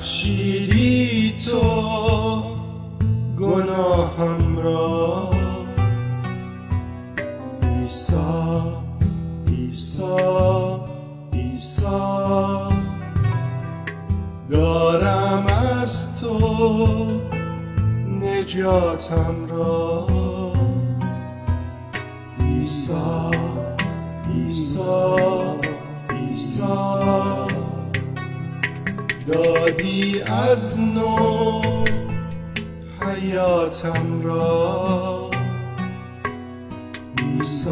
بخشیدی تو گناهم را. عیسی عیسی عیسی دارم از تو نجاتم را. عیسی عیسی عیسی دادی از نو حیاتم را. عیسی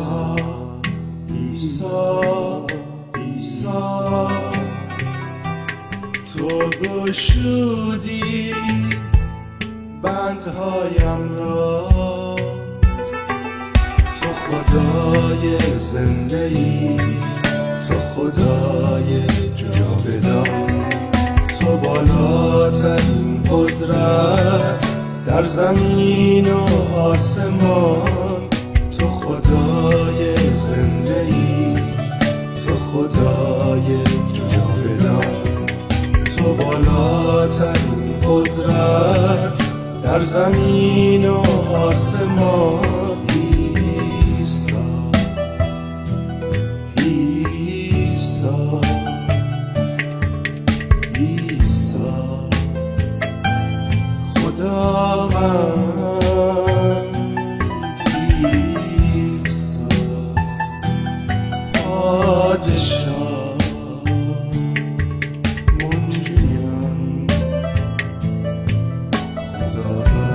عیسی عیسی تو گشودی بندهایم را. تو خدای زنده ای، تو خدای جاودان، تو بالاترین قدرت در زمین و آسمان. تو خدای زنده ای، تو خدای جاودان، تو بالاترین قدرت در زمین و آسمان. عیسی عیسی عیسی خداوند. عیسی پادشاه منجیم خداوند.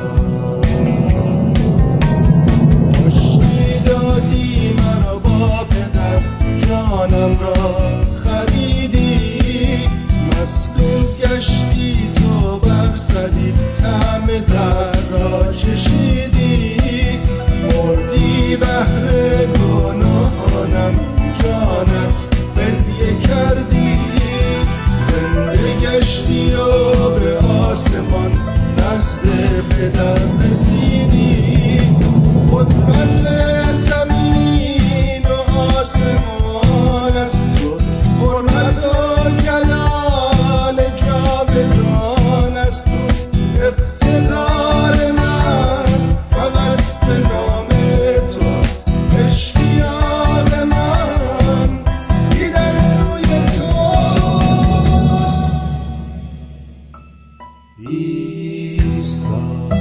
آشتی دادی مرا با پدر، جانم را خریدی، مسلوب گشتی تو بر صلیب، طعم درد را چشیدی، مردی بهر گناهانم، جانت فدیه کردی، زنده گشتی و به آسمان نزد پدر رسیدی. قدرت زمین و آسمان از توست، حرمت و جلال جاودان از توست، اقتدار من فقط به نام توست، اشتیاق من دیدن روی توست. عیسی